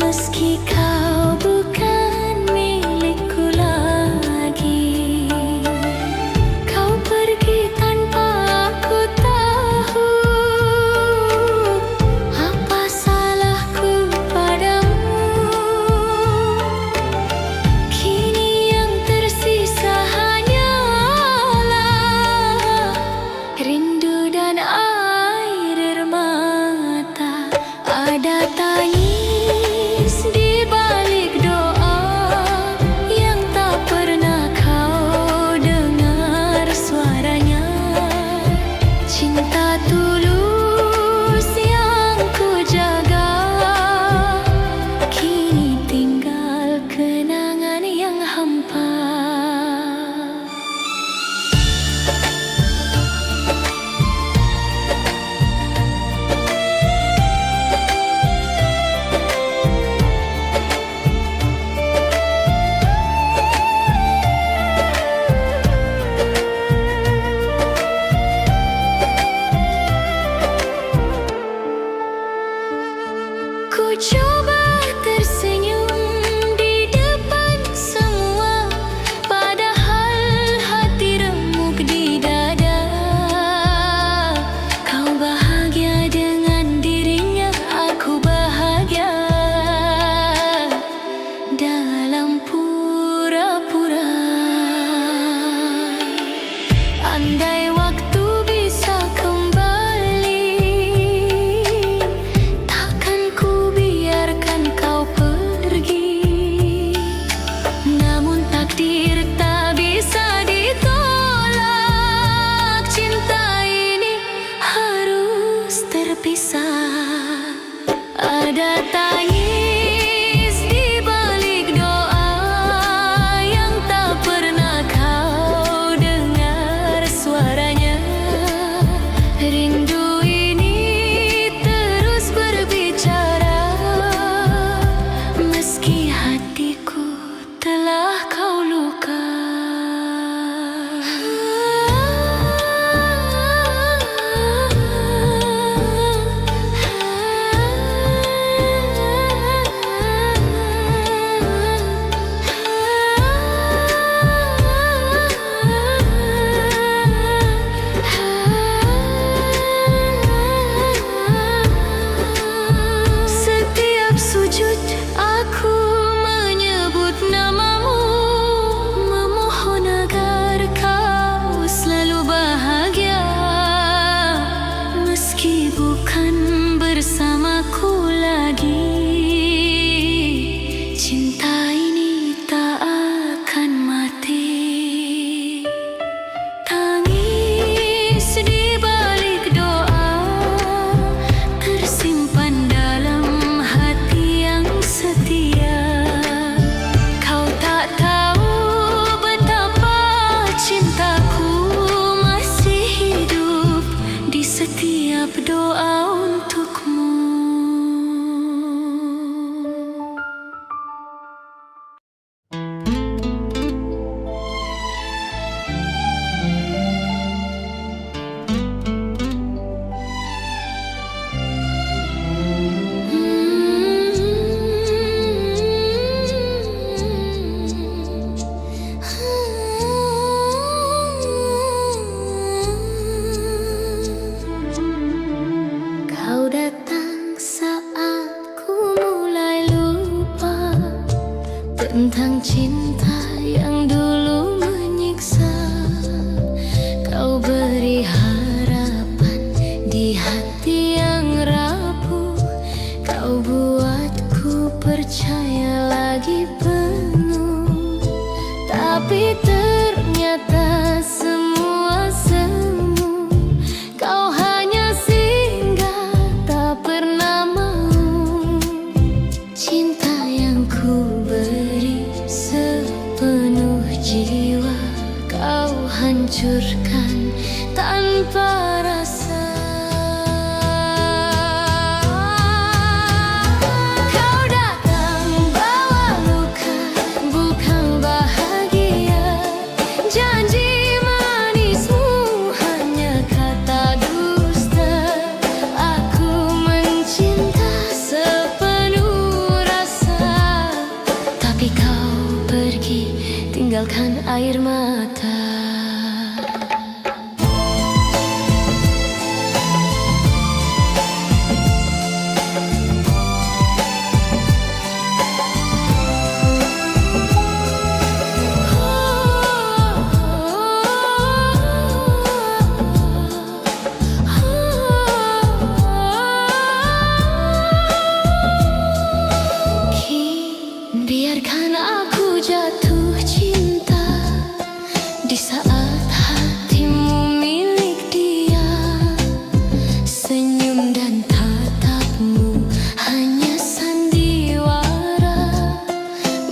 Meski kau bukan milikku lagi, kau pergi tanpa aku tahu. Apa salahku padamu? Kini yang tersisa hanyalah rindu dan air mata. Ada tangis di balik doa yang tak pernah kau dengar suaranya. Cinta tulus yang ku jaga, kini tinggal kenangan yang hampa. Ku coba tersenyum di depan semua, padahal hati remuk di dada. Kau bahagia dengan dirinya, aku bahagia dalam pura-pura. Andai waktu bisa kembali, takkan ku biarkan kau pergi. Namun takdir tak bisa ditolak, cinta ini harus terpisah. Ada tangis di balik doa yang tak pernah kau dengar suaranya. Rindu ini terus berbicara, meski hatiku telah kau luka. Setiap sujud aku menyebut namamu, memohon agar kau selalu bahagia. Meski bukan bersamaku lagi, cinta ini tak akan mati. Tangis di balik doa tersimpan dalam hati yang setia. Kau tak tahu betapa cintaku masih hidup di setiap doa untukmu. Kau datang saat ku mulai lupa tentang cinta yang dulu menyiksa. Kau beri harapan di hati yang rapuh, kau buatku percaya lagi penuh. Tapi ternyata semua semu, kau hanya singgah tak pernah mau. Cinta yang ku beri sepenuh jiwa, kau hancurkan tanpa rasa. Kau datang bawa luka, bukan bahagia. tinggalkan air mata. Biarkan aku jatuh cinta di saat hatimu milik dia. Senyum dan tatapmu hanya sandiwara,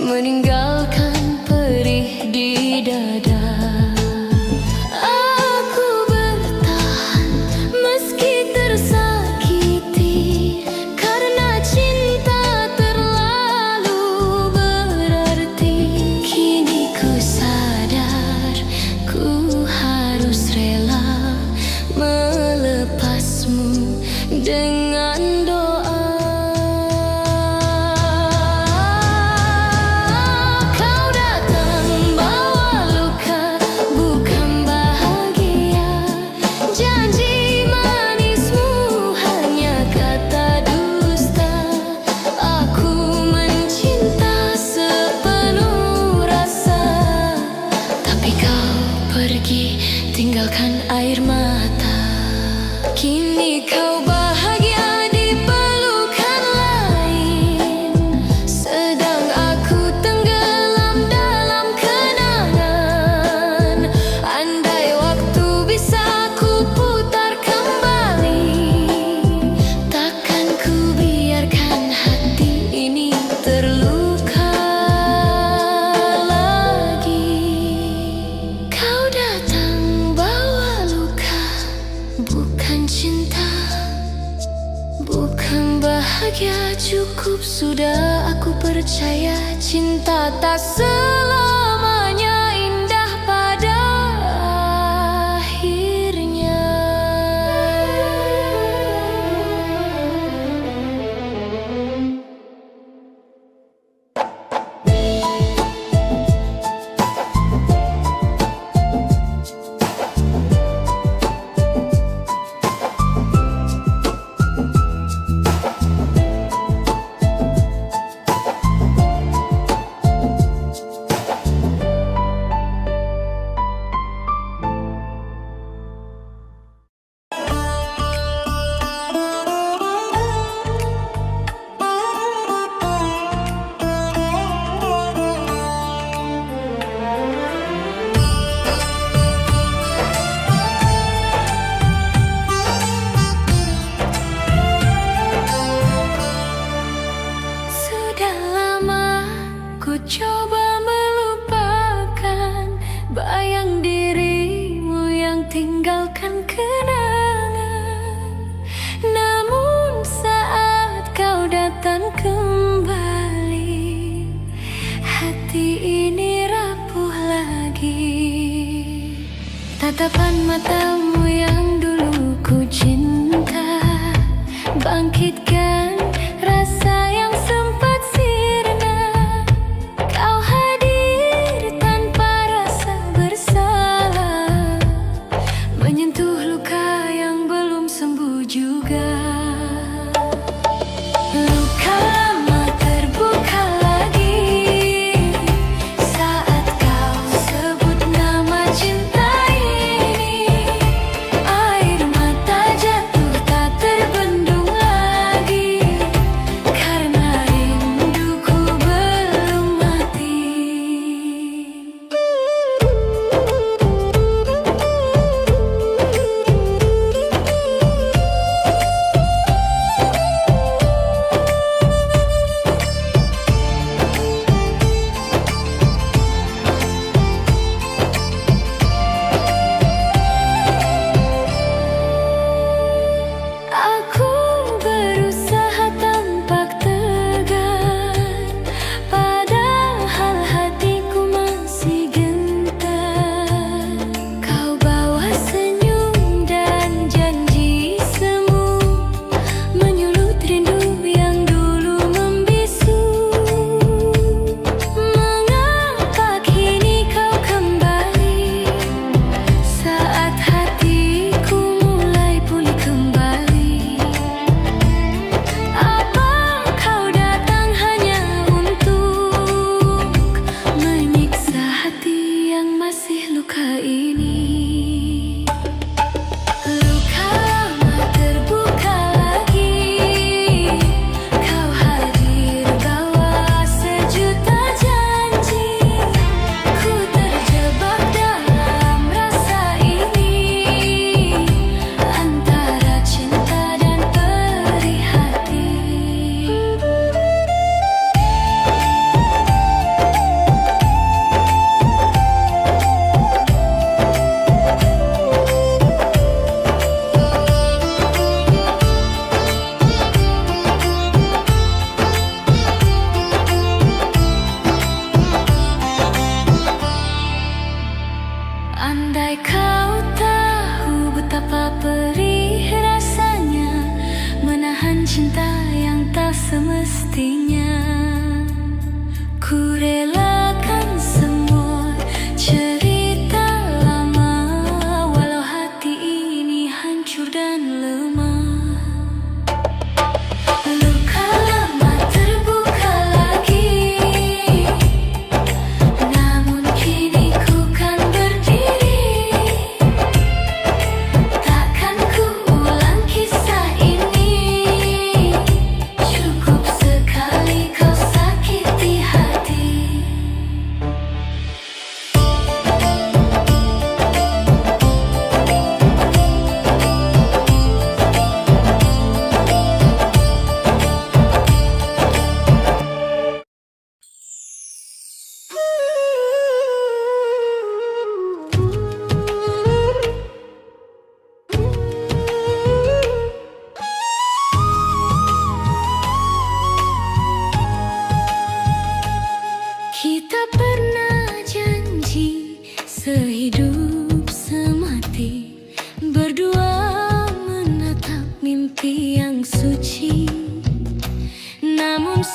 meninggalkan perih di dada. Aku bertahan meski tersakiti, karena cinta dengan doa. Kau datang bawa luka, bukan bahagia. Janji manismu hanya kata dusta. Aku mencinta sepenuh rasa, tapi kau pergi tinggalkan air mata. Kini kau bahagia di pelukan lain, sedang aku tenggelam dalam kenangan. Andai waktu bisa ku putar kembali, takkan ku biarkan hati ini terluka lagi. Kau datang bawa luka, bukan cinta, bukan bahagia. Cukup sudah, aku percaya cinta tak selamanya indah pada akhirnya. Coba melupakan bayang dirimu yang tinggalkan kenangan. Namun saat kau datang kembali, hati ini rapuh lagi. Tatapan matamu yang dulu ku cinta, bangkitkan rasa yang sempat sirna. Kau hadir tanpa rasa bersalah, menyentuh luka yang belum sembuh juga. Luka lama terbuka lagi saat kau sebut nama cinta ini. Air mata jatuh tak terbendung lagi.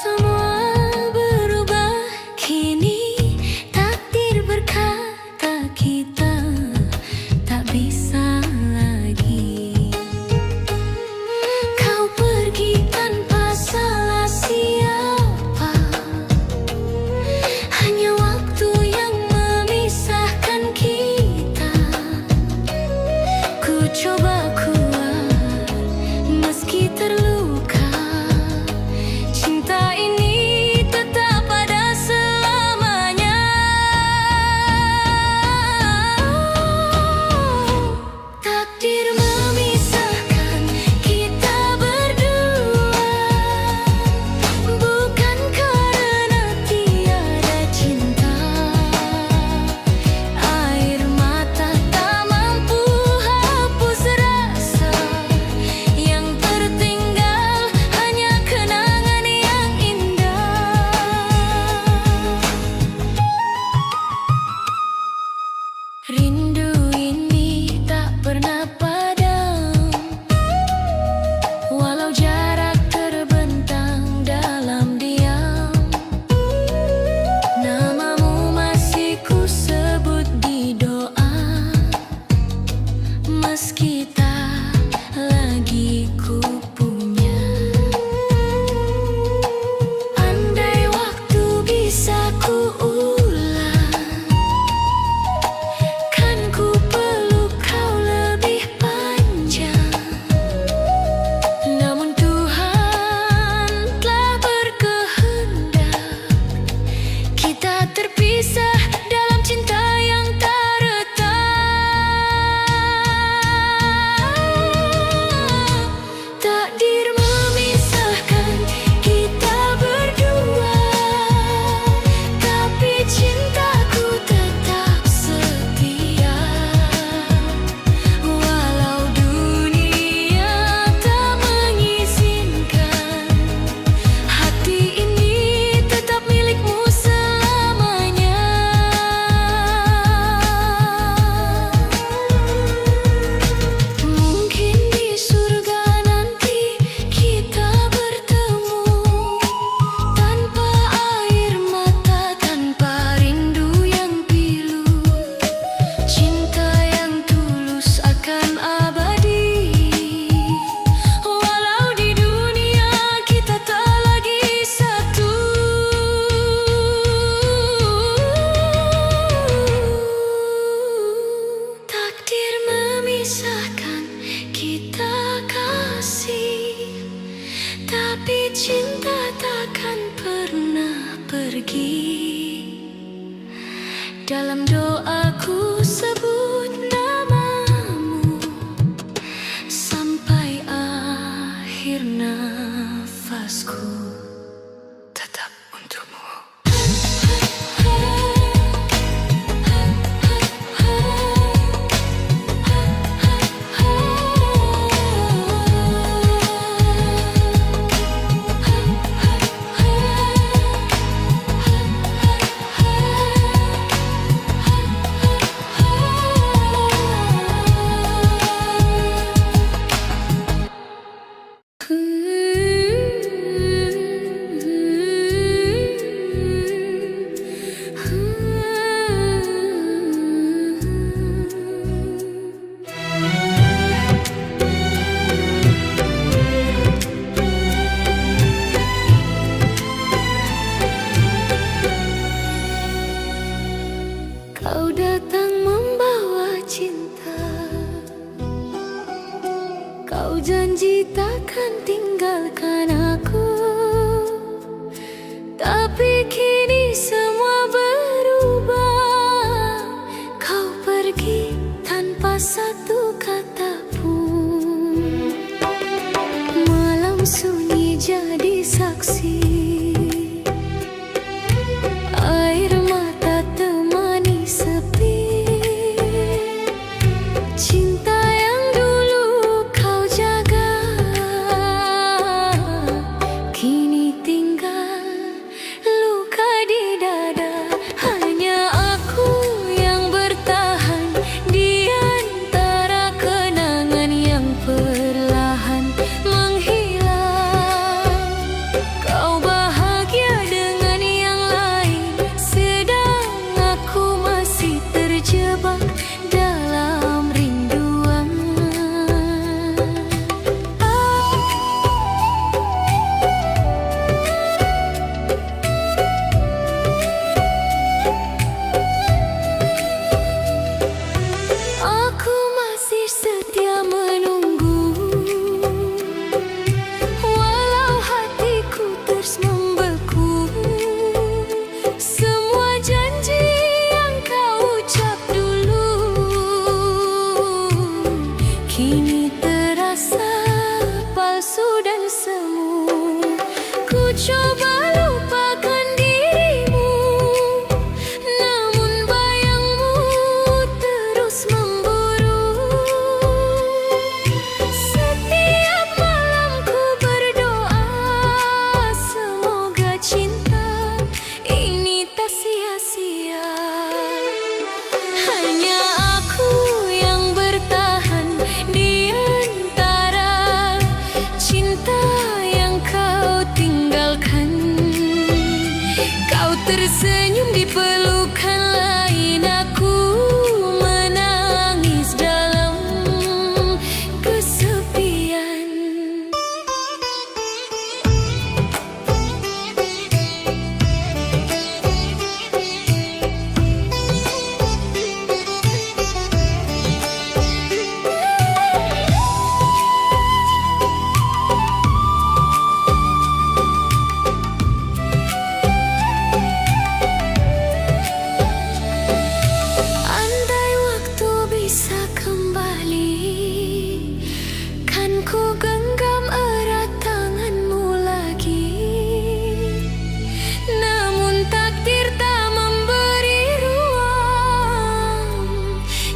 semua berubah. Kini takdir berkata kita tak bisa lagi. Kau pergi tanpa salah siapa. Hanya waktu yang memisahkan kita. Ku coba kuat meski terluka. Cinta ini tetap ada selamanya. Takdir memisahkan kita berdua, bukan karena tiada cinta. Air mata tak mampu hapus rasa. Yang tertinggal hanya kenangan yang indah. Rindu ini tak pernah padam, walau jarak terbentang dalam diam. Namamu masih ku sebut di doa, meski tak lagi ku punya. Andai waktu bisa ku ulang, kan ku peluk kau lebih panjang. Namun Tuhan telah berkehendak, kita terpisah dalam cinta yang tak retak. Takdir memisahkan kita berdua, tapi cintaku tetap setia. Walau dunia tak mengizinkan, hati ini tetap milikmu selamanya. Mungkin di surga nanti kita bertemu, tanpa air mata, tanpa rindu yang pilu. Cinta yang tulus akan abadi, walau di dunia kita tak lagi satu. Takdir memisahkan kita kasih, tapi cinta takkan pernah pergi. Dalam doaku sebut namamu sampai akhir nafasku, tetap untukmu. Kau datang membawa cinta, kau janji takkan tinggalkan aku. Tapi kini semua berubah, kau pergi tanpa satu kata pun. Malam sunyi jadi saksi, air mata temani sepi. Cinta yang dulu kau jaga, kini tinggal luka. tersenyum di pelukan lain, aku menangis dalam kesepian. Andai waktu bisa kembali, kan ku genggam erat tanganmu lagi. Namun takdir tak memberi ruang,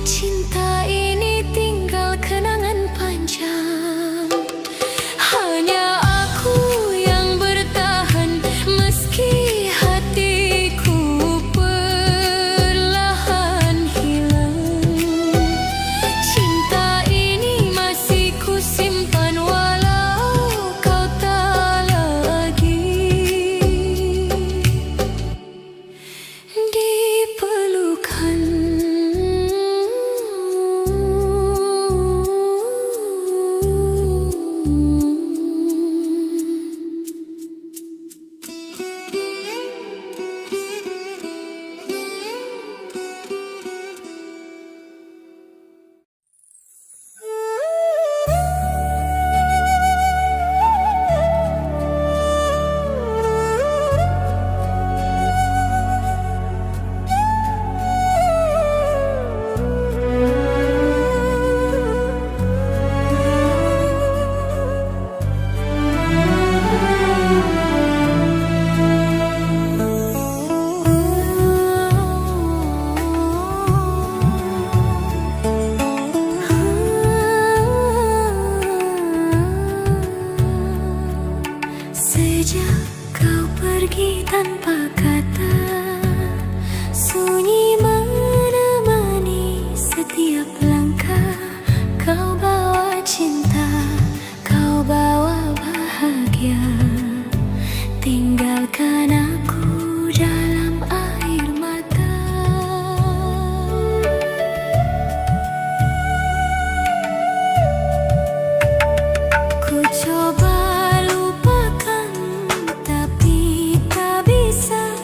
cinta ini tinggal kenangan panjang. Hanya aku yang bertahan meski hatiku perlahan hilang. Cinta ini masih ku simpan walau kau tak lagi di pelukan. Sejak kau pergi tanpa kata, sunyi menemani setiap langkah. Kau bawa cinta, kau bawa bahagia, tinggalkan aku dalam air mata. Ku coba lupakan, tapi tak bisa.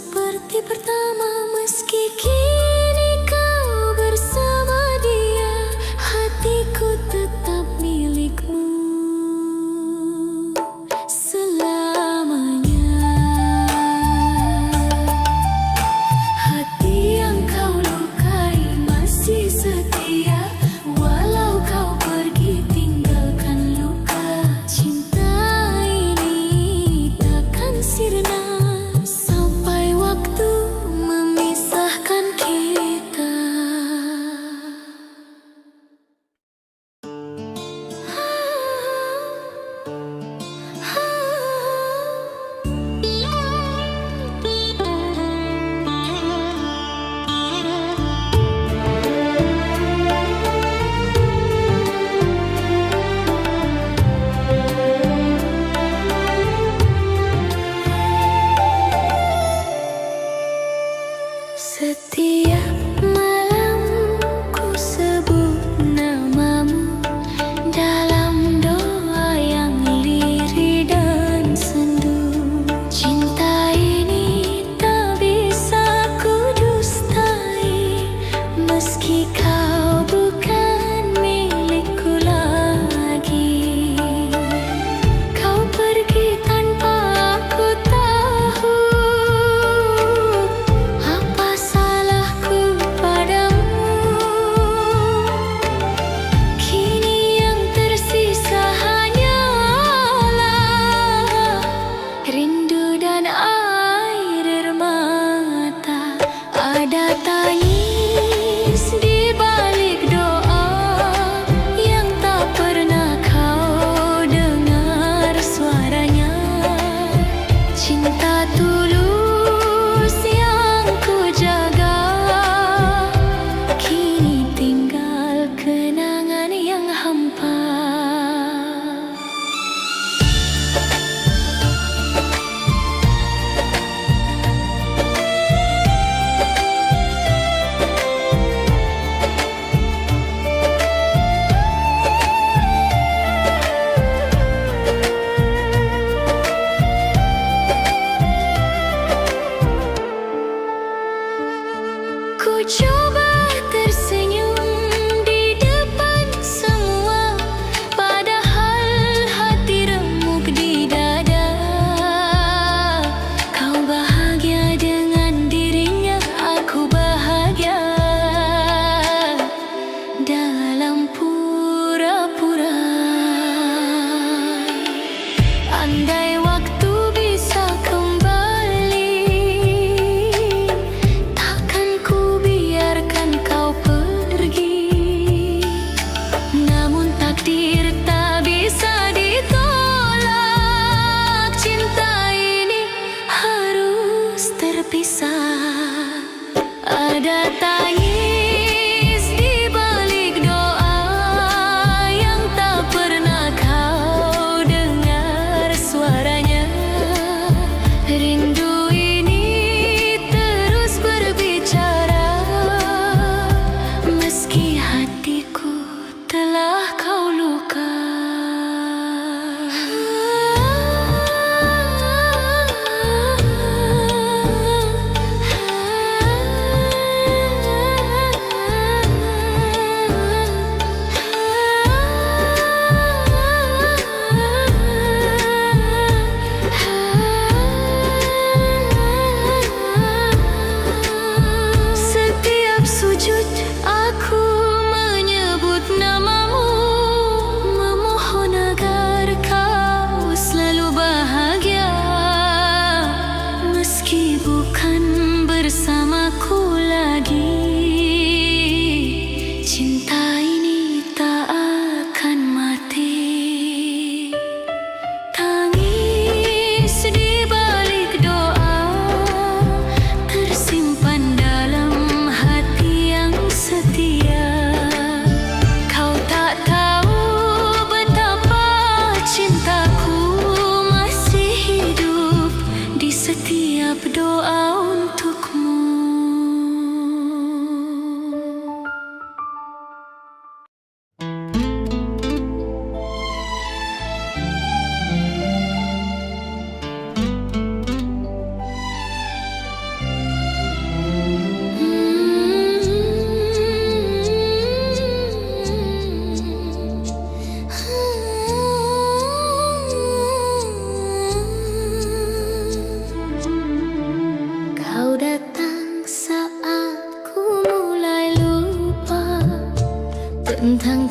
seperti pertama. Meski kini kau bersama dia, hatiku tetap milikmu selamanya. Hati yang kau lukai masih setia, walau kau pergi tinggalkan luka. Cinta ini takkan sirna sampai waktu memisahkan kita. Setiap malam ku sebut namamu dalam doa yang lirih dan sendu. Cinta ini tak bisa ku dustai, meski kau bukan milikku lagi. Kau pergi tanpa aku tahu apa salahku padamu. Kini yang tersisa hanyalah rindu dan air mata. Ada tangis di balik doa yang tak pernah kau dengar suaranya. Cinta tulus yang ku jaga, kini tinggal kenangan yang hampa. Ku coba tersenyum di depan semua, padahal hati remuk di dada. Kau bahagia dengan dirinya, aku bahagia dalam pura-pura. Andai waktu bisa kembali, takkan ku biarkan kau pergi. Namun takdir tak bisa ditolak, cinta ini harus terpisah. Ada tangis di balik doa yang tak pernah kau dengar suaranya. Rindu ini terus berbicara, meski hatiku telah kau luka.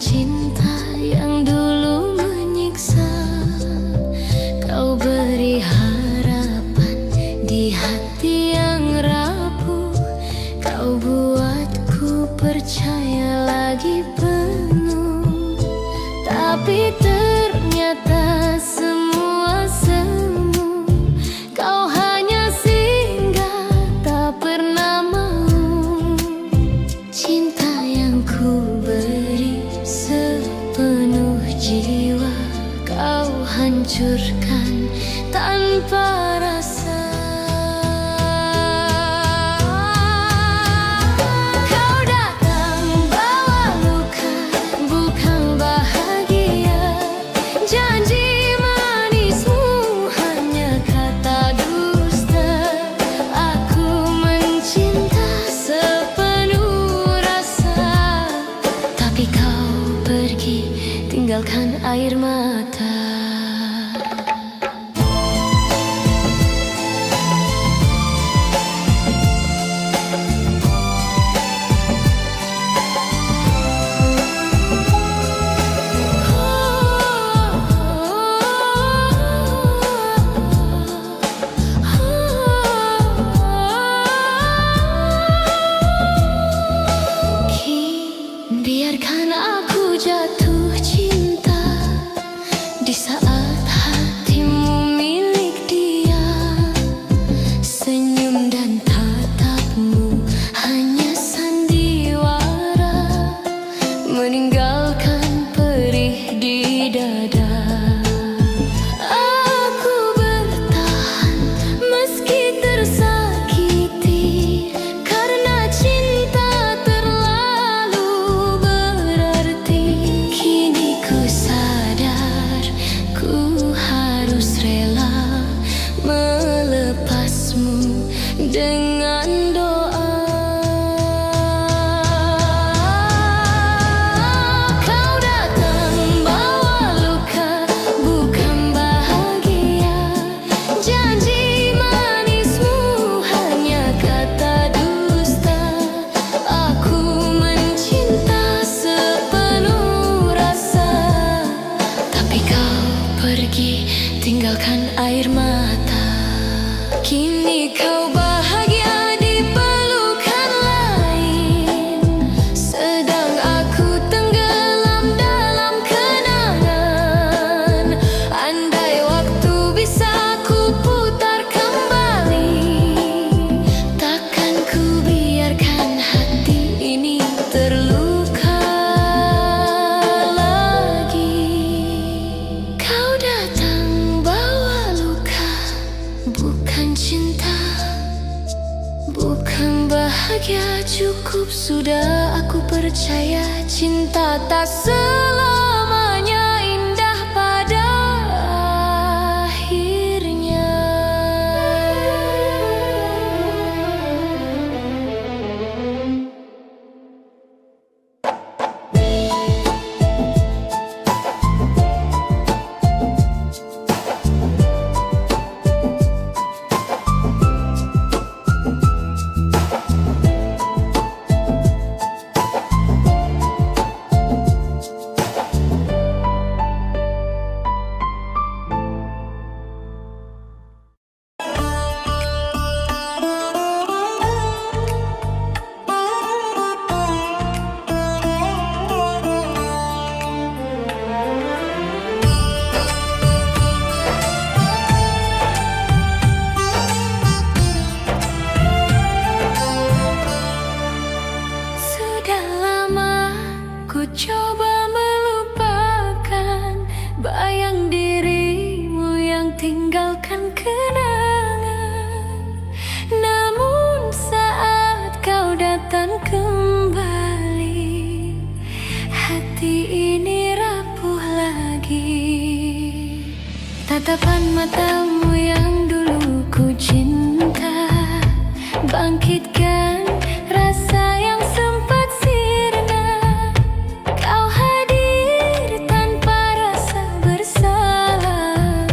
cinta yang dulu menyiksa. Kau beri harapan di hati yang rapuh. Kau buatku percaya lagi penuh. Tapi ternyata semua semu. Kau hanya singgah, tak pernah mau. Cinta yang ku beri sepenuh jiwa, kau hancurkan tanpa rasa. Kau datang bawa luka, bukan bahagia. Janji manismu hanya kata dusta. Aku mencinta sepenuh rasa, tapi kau pergi tinggalkan air mata. Biarkan aku jatuh cinta di saat hatimu milik dia. Senyum dan tatapmu hanya sandiwara, meninggalkan perih di dada. Aku bertahan meski tersakiti, karena cinta terlalu berarti. Kini ku sadar ku harus rela melepasmu dengan doa. Kau datang bawa luka, bukan bahagia. Janji manismu hanya kata dusta. Aku mencinta sepenuh rasa, tapi kau pergi tinggalkan air mata. Kini kau bahagia di pelukan lain, sedang aku tenggelam dalam kenangan. Andai waktu bisa ku putar kembali, takkan ku biarkan hati ini terluka lagi. Kau datang bawa luka, bukan cinta, bukan bahagia. Cukup sudah, aku percaya cinta tak selamanya indah pada akhirnya. Sudah lama ku coba melupakan bayang dirimu yang tinggalkan kenangan. Namun saat kau datang kembali, hati ini rapuh lagi. Tatapan matamu yang dulu ku cinta, bangkitkan rasa yang sempat sirna. Kau hadir tanpa rasa bersalah,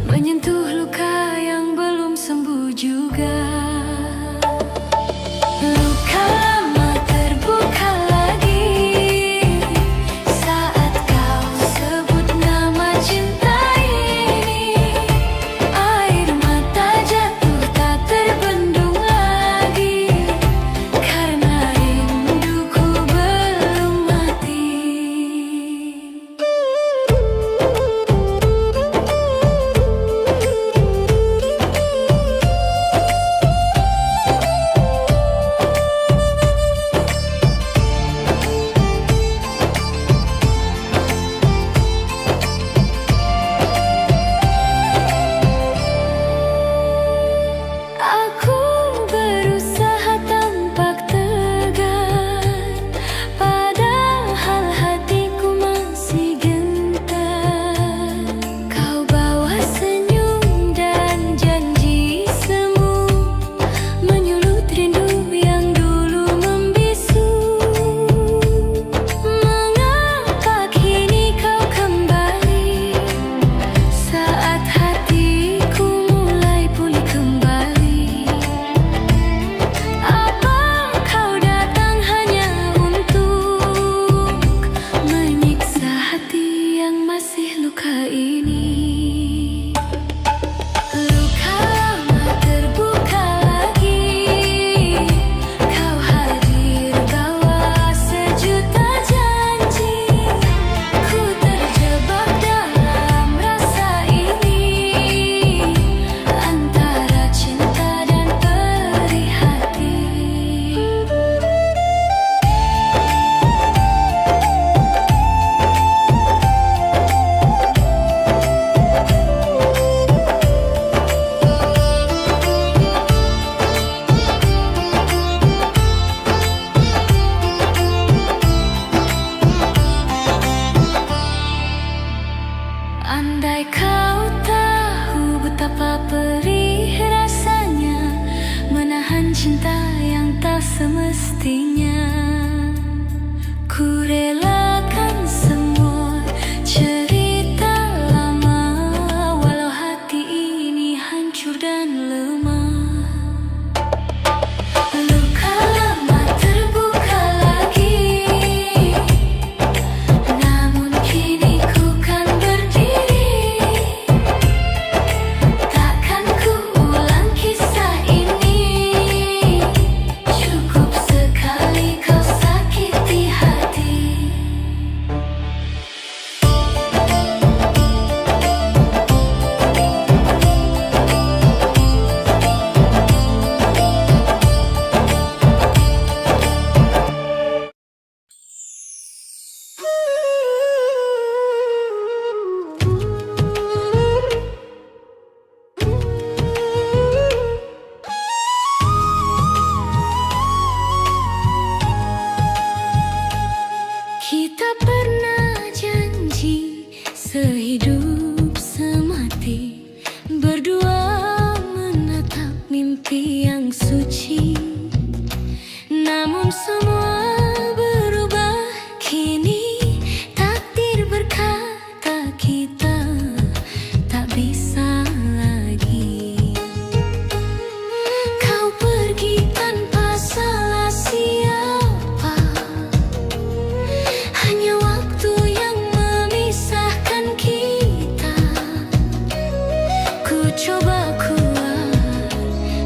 menyentuh luka yang belum sembuh juga. Luka lama terbuka lagi, artinya. Ku relakan semua cerita lama, walau hati ini hancur dan lemah. Luka lama terbuka lagi, namun kini ku kan berdiri. Takkan ku ulang kisah ini, cukup sekali kau sakiti hati. Kita pernah janji sehidup semati, berdua menatap mimpi yang suci. Namun semua berubah kini, takdir berkata kita tak bisa lagi. Kau pergi tanpa salah siapa, hanya waktu yang memisahkan kita. Ku coba kuat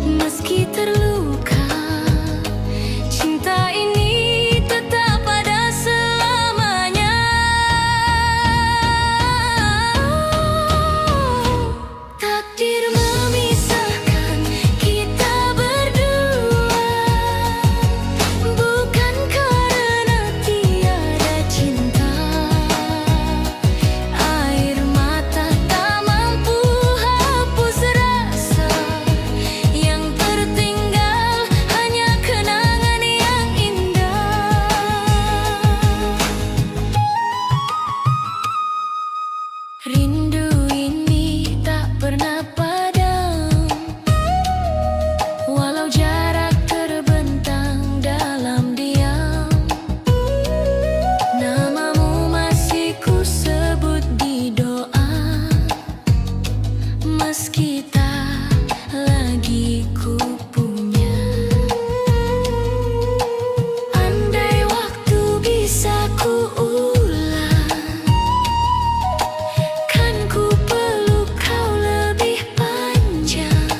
meski terluka, cinta ini tetap ada selamanya. Takdir memisahkan kita berdua, bukan karena tiada cinta. Air mata tak mampu hapus rasa, yang tertinggal hanya kenangan yang indah. Rindu ini tak pernah padam, walau jarak terbentang dalam diam. Namamu masih ku sebut di doa, meski tak lagi ku punya. Andai waktu bisa ku ulang, kan ku peluk kau lebih panjang.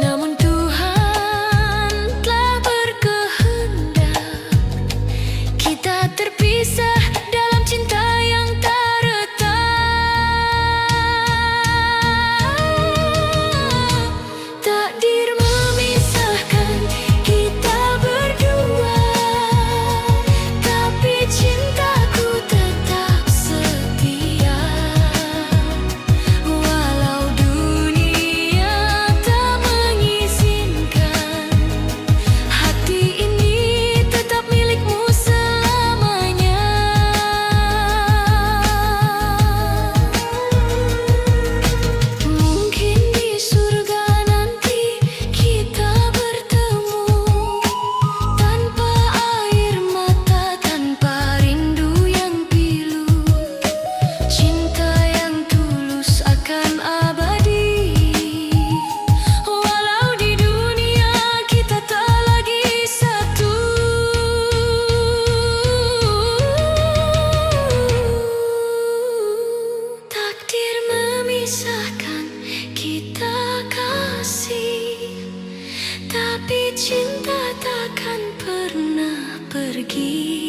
Namun Tuhan telah berkehendak, kita terpisah dalam cinta yang tak retak. Takdir memisahkan kita berdua, tapi cintaku tetap setia. Walau dunia tak mengizinkan, hati ini tetap milikmu selamanya. Mungkin di surga nanti kita bertemu, tanpa air mata, tanpa rindu yang pilu. Cinta yang tulus akan abadi, walau di dunia kita tak lagi satu. Takdir memisahkan kita kasih, tapi cinta takkan pernah pergi.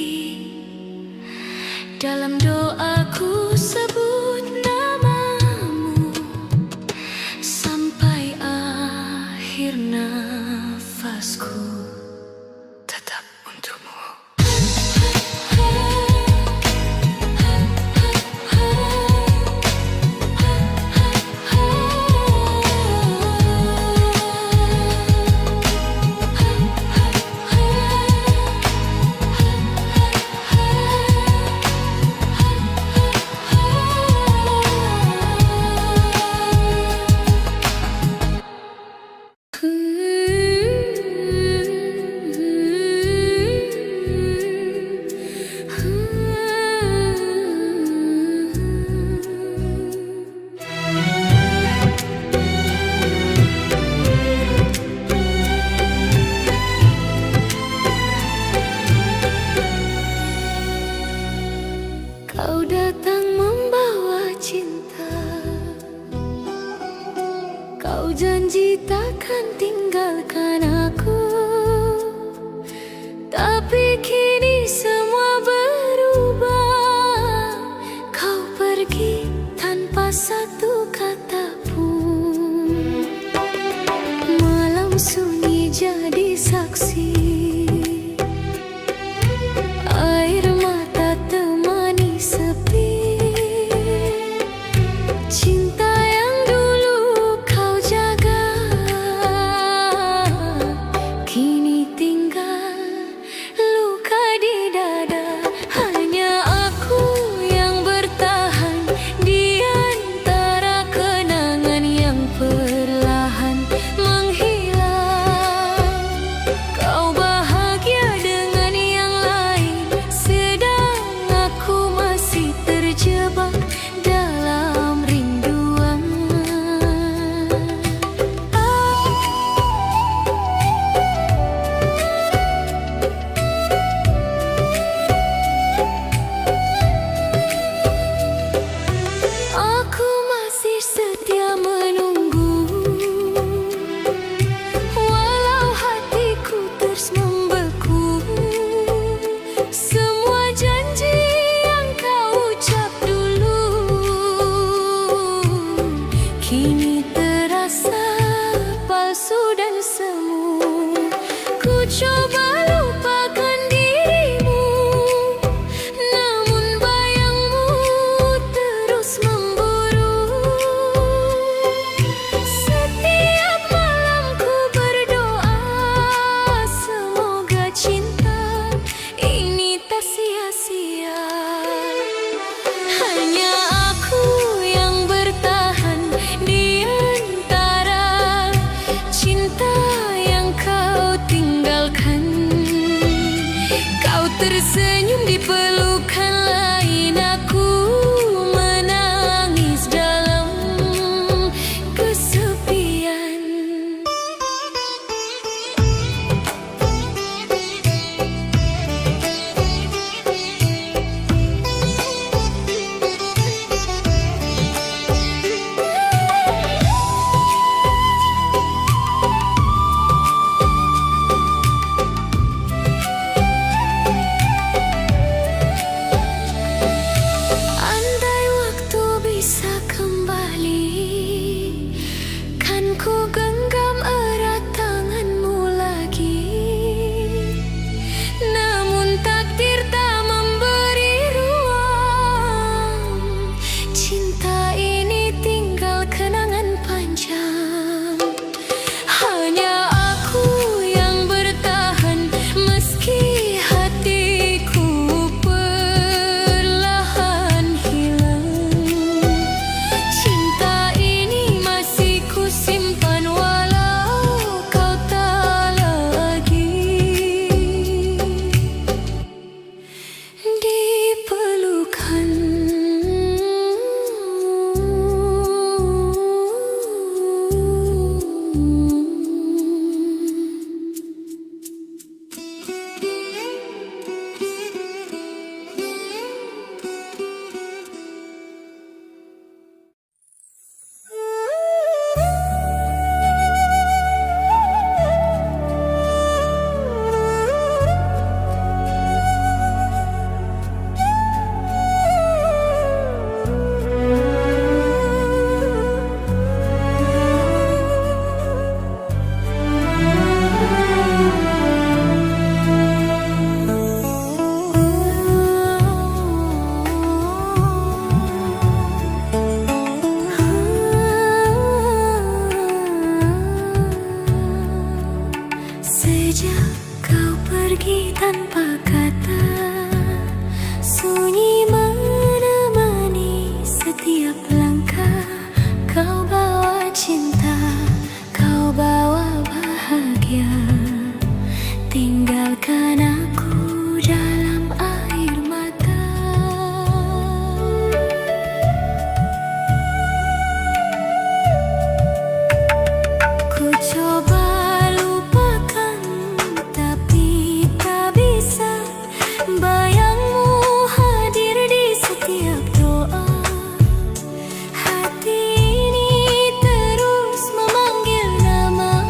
Dalam doaku sebut namamu sampai akhir nafasku, tetap untukmu. tinggalkan aku. Tapi kini semua berubah. Kau pergi tanpa satu kata pun. Malam sunyi jadi saksi. Air mata temani sepi. Cinta yang dulu kau jaga kini tinggal luka di dada. Hanya aku yang bertahan di antara kenangan yang perlahan menghilang. Kau bahagia dengan yang lain, sedang aku masih terjebak dalam rinduan. Aku masih setia menunggu, walau hatiku terus membeku. Semua janji yang kau ucap dulu kini terasa palsu dan semu. Ku coba lupakan dirimu, namun bayangmu terus memburu. Setiap malam ku berdoa, semoga cinta ini tak sia-sia. Hanya aku yang bertahan di antara cinta yang kau tinggalkan. Kau tersenyum di pelukan lain, aku menangis dalam kesepian. Andai waktu bisa kembali, kan ku genggam erat tanganmu lagi. Namun takdir tak memberi ruang. Cinta ini tinggal kenangan panjang. Hanya aku yang bertahan meski hatiku perlahan hilang. Cinta ini masih ku simpan walau kau tak lagi di pelukan. Sejak kau pergi tanpa kata, sunyi menemani setiap langkah. Kau bawa cinta, kau bawa bahagia, tinggalkan aku dalam air mata. Ku coba lupakan, tapi tak bisa. Bayangmu hadir di setiap doa. Hati ini terus memanggil nama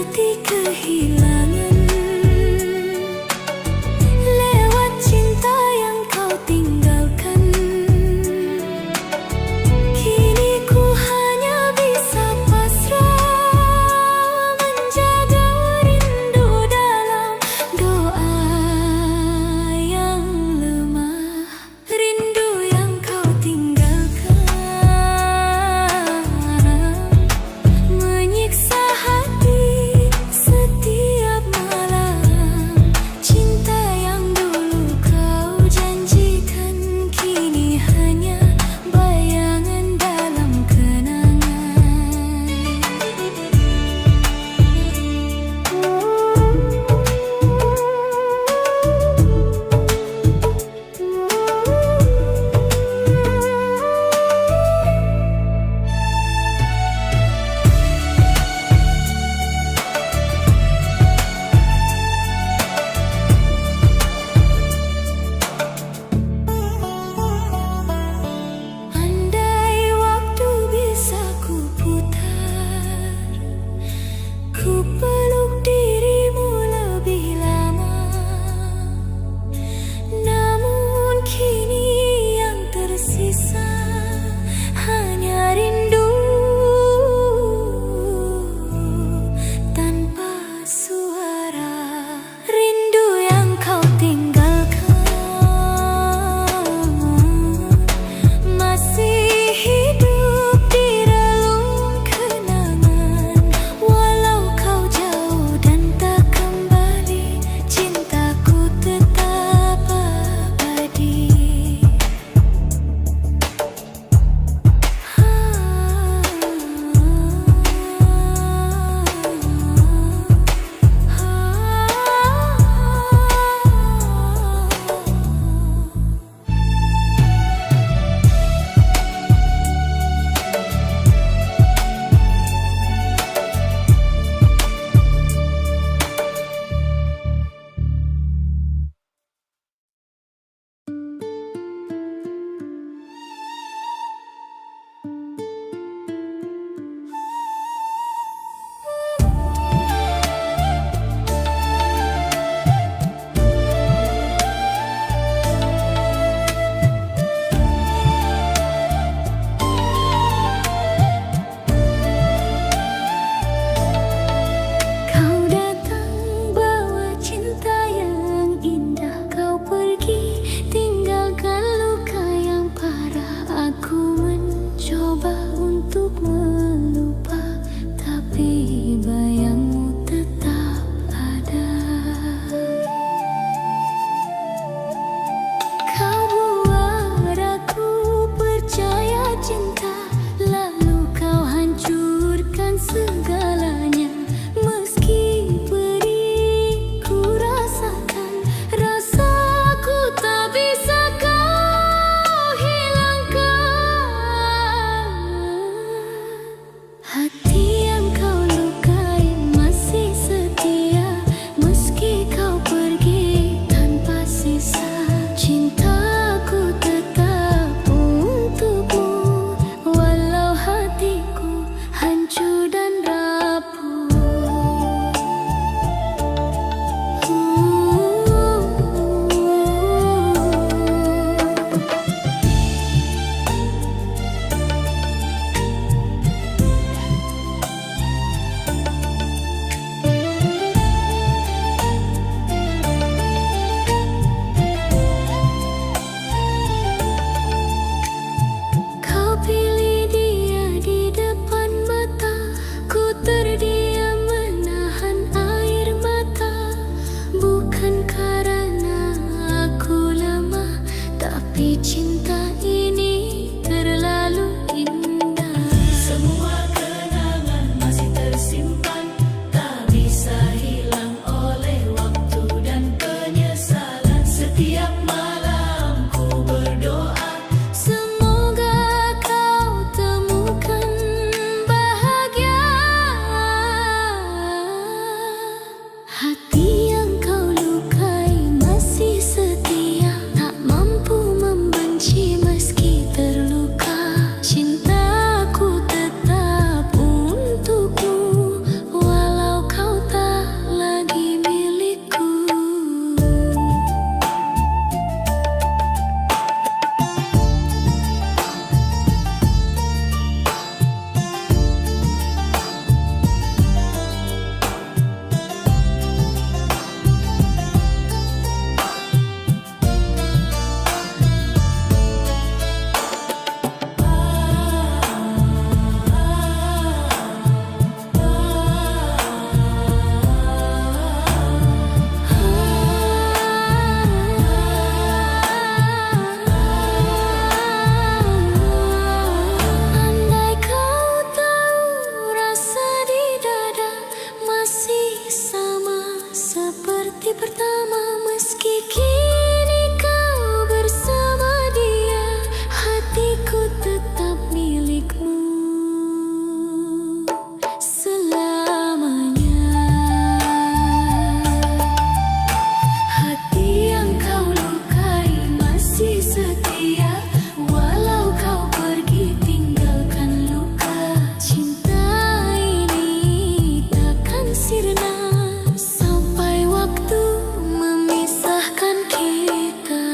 seperti kehilangan. Lewat cinta yang kau tinggalkan, kini ku hanya bisa pasrah, menjaga rindu dalam doa yang lemah. Rindu yang kau tinggalkan menyiksa hati hati pertama. Meski kini kau bersama dia, hatiku tetap milikmu selamanya. Hati yang kau lukai masih setia, walau kau pergi tinggalkan luka. Cinta ini takkan sirna sampai waktu memisahkan kita.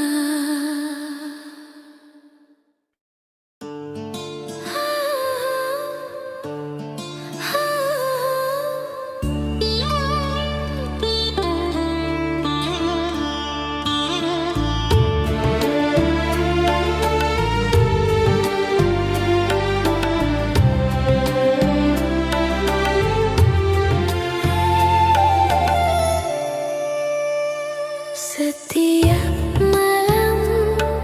Setiap malam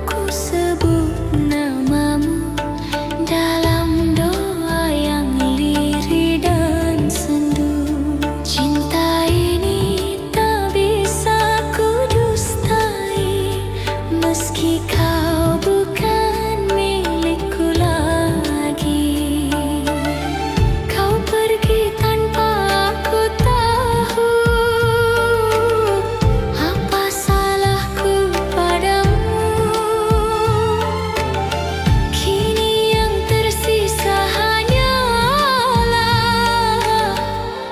ku sebut namamu dalam doa yang lirih dan sendu. Cinta ini tak bisa ku dustai, meski kau bukan milikku lagi. Kau pergi tanpa aku tahu apa salahku padamu. Kini yang tersisa hanyalah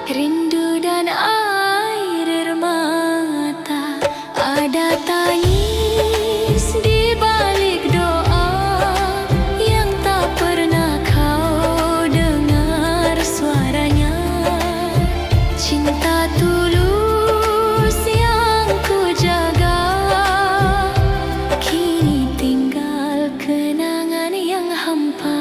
rindu dan air mata. Ada tangis di balik doa yang tak pernah kau dengar suaranya. Cinta tulus yang ku jaga, kini tinggal kenangan yang hampa.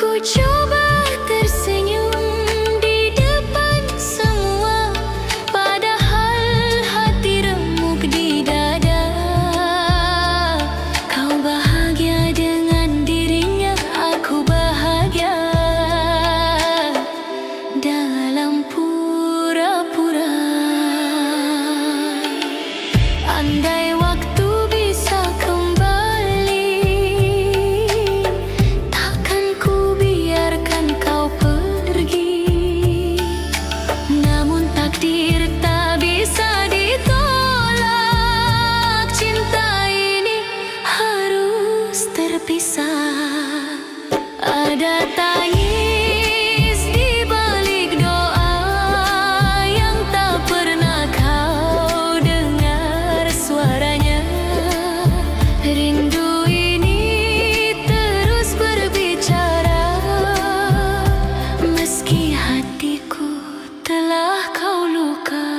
Ku coba tersenyum di depan semua, padahal hati remuk di dada. Kau bahagia dengan dirinya, aku bahagia dalam pura-pura. Andai waktu bisa kembali, takkan ku biarkan kau pergi. Namun takdir tak bisa ditolak, cinta ini harus terpisah. Ada tangis di balik doa yang tak pernah kau dengar suaranya. Rindu ini terus berbicara, meski hatiku telah kau luka.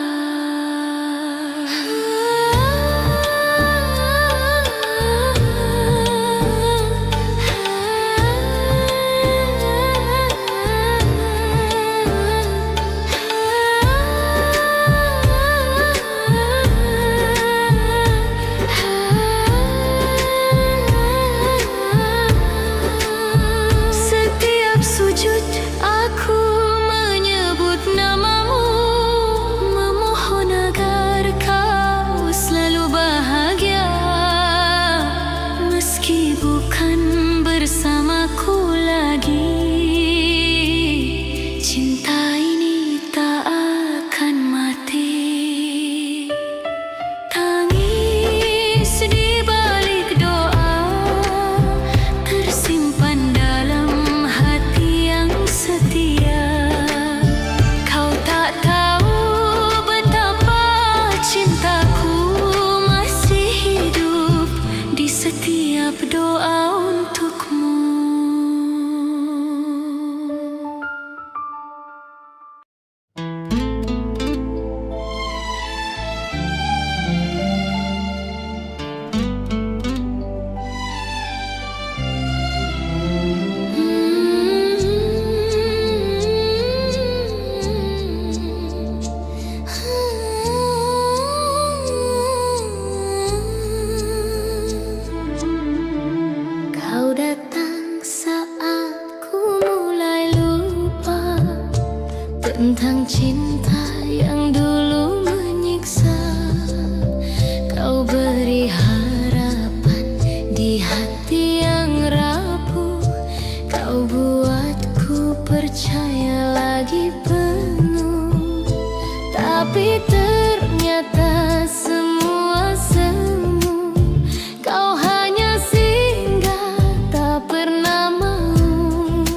Setiap sujud aku menyebut namamu, memohon agar kau selalu bahagia, meski bukan bersamaku lagi. Cinta ini tak akan mati. Tangis di balik doa tersimpan dalam hati yang setia. Kau tak tahu betapa cintaku masih hidup di setiap doa untukmu. tentang cinta yang dulu menyiksa. Kau beri harapan di hati yang rapuh. Kau buatku percaya lagi penuh. Tapi ternyata semua semu. Kau hanya singgah, tak pernah mau.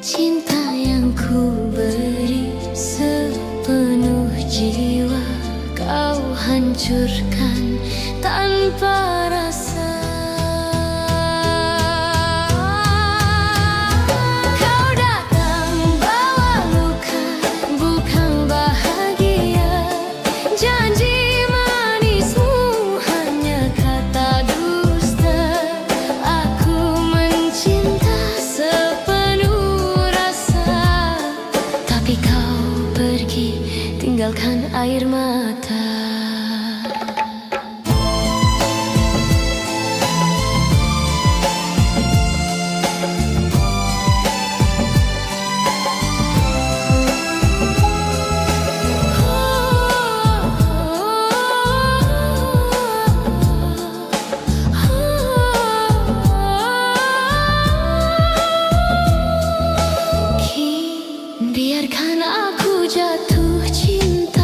Cinta yang ku beri sepenuh jiwa, kau hancurkan tanpa rasa. Kau datang bawa luka, bukan bahagia. Janji manismu hanya kata dusta. Aku mencinta sepenuh rasa, tapi kau pergi tinggalkan air mata. Biarkan aku jatuh cinta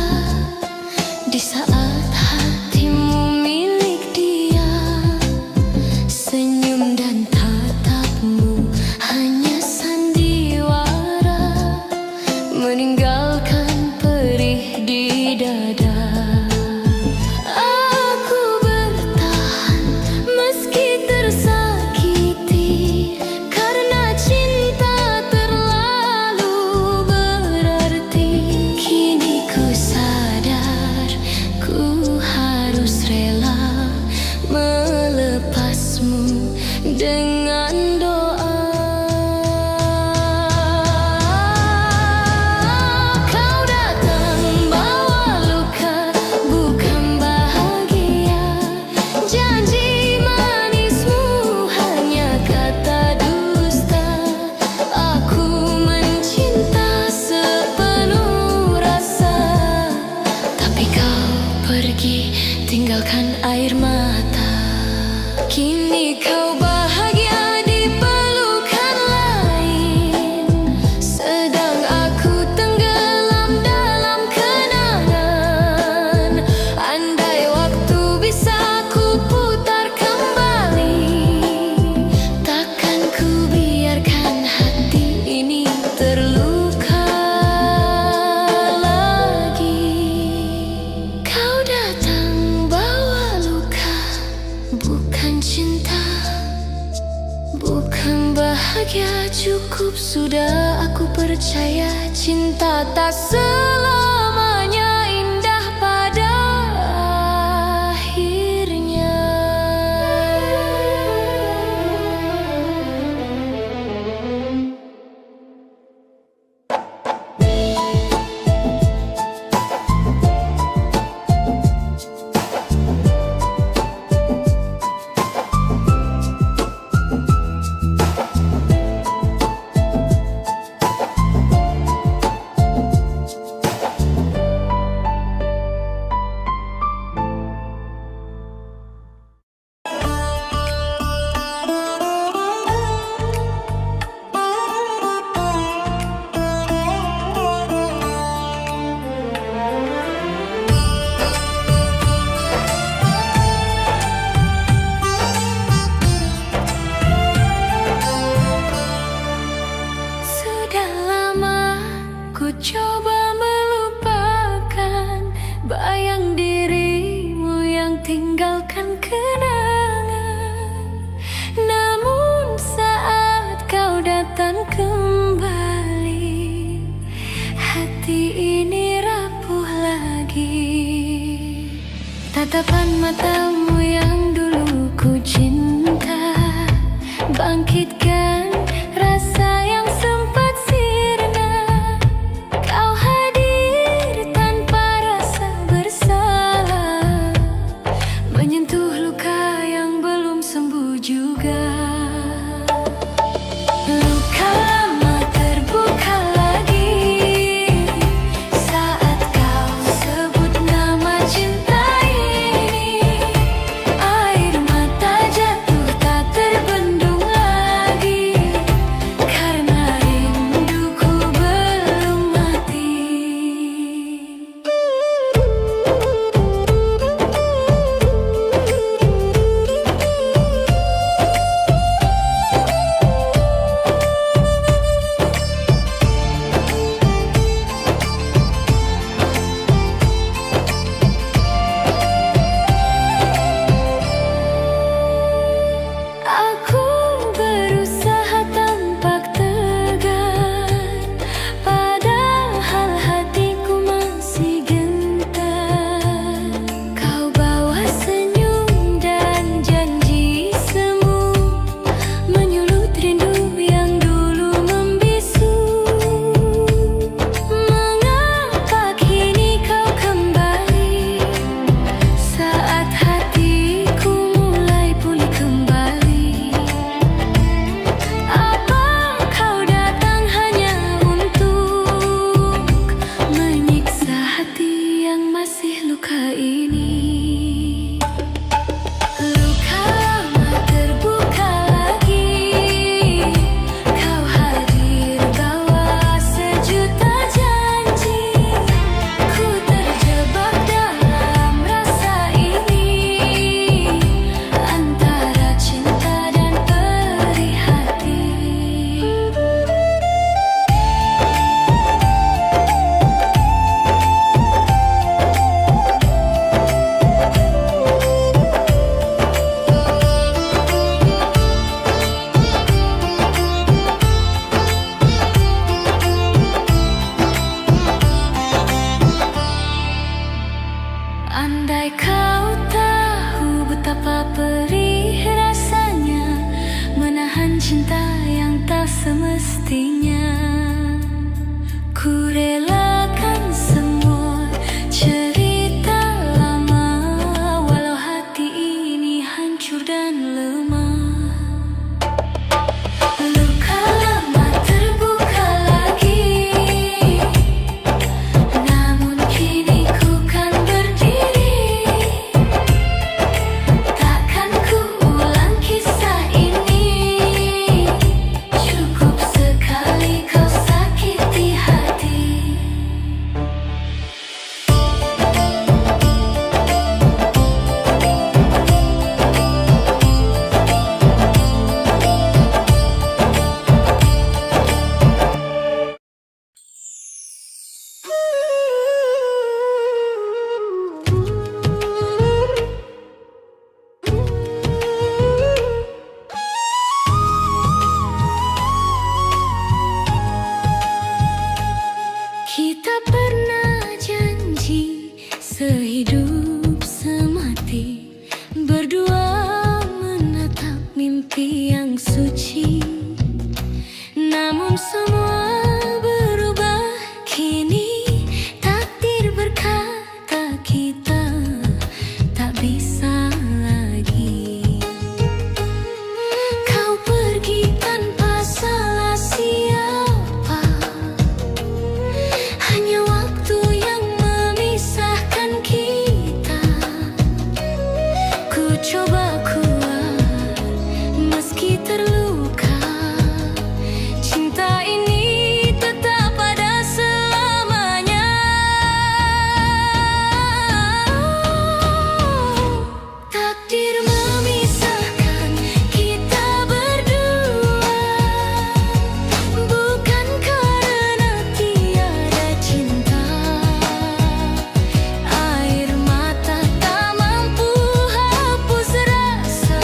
di saat hatimu milik dia. Senyum dan tatapmu hanya sandiwara, meninggalkan perih di dada. Aku bertahan meski tersakiti, karena cinta terlalu berarti. Kini ku sadar ku harus rela melepasmu dengan doa. Kau datang bawa luka, bukan bahagia. Janji manismu hanya kata dusta. Aku mencinta sepenuh rasa, tapi kau pergi tinggalkan air mata. Kini kau bahagia di pelukan lain, sedang aku tenggelam dalam kenangan. Andai waktu bisa ku putar kembali, takkan ku biarkan hati ini terluka lagi. Kau datang bawa luka, bukan cinta, bukan bahagia. Cukup sudah, aku percaya cinta tak selamanya indah pada akhirnya. Sudah lama ku coba melupakan bayang dirimu yang tinggalkan kenangan. Namun saat kau datang kembali, hati ini rapuh lagi. Tatapan matamu yang dulu ku cinta, bangkitkan rasa yang sempat sirna. Kau hadir tanpa rasa bersalah, menyentuh luka yang belum sembuh juga. Luka lama terbuka lagi, dan lemah. Luka lama terbuka lagi, namun kini ku kan berdiri. Takkan ku ulang kisah ini, cukup sekali kau sakiti hati. Kita pernah janji sehidup semati, berdua menatap mimpi yang suci. Namun semua berubah kini, takdir berkata kita tak bisa lagi. Kau pergi tanpa salah siapa, hanya waktu yang memisahkan kita. Ku coba kuat meski terluka, cinta ini tetap ada selamanya. Takdir memisahkan kita berdua, bukan karena tiada cinta. Air mata tak mampu hapus rasa,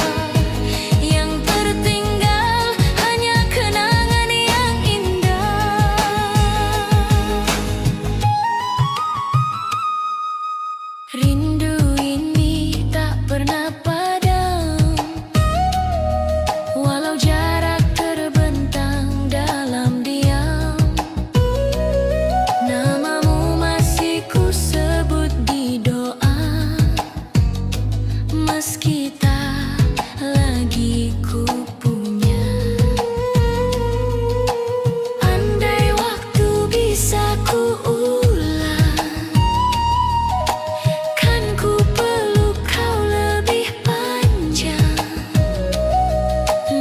yang tertinggal hanya kenangan yang indah. Rindu ini tak pernah padam, walau jarak terbentang dalam diam. Namamu masih ku sebut di doa, meski tak lagi ku punya. Andai waktu bisa ku ulang, kan ku peluk kau lebih panjang.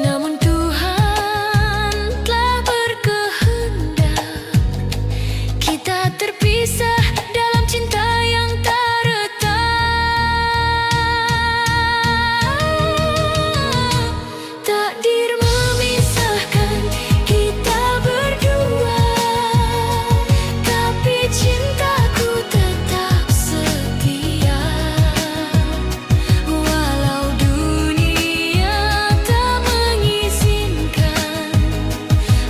Namun Tuhan telah berkehendak, kita terpisah dalam cinta yang tak retak. Takdir memisahkan kita berdua, tapi cintaku tetap setia. Walau dunia tak mengizinkan,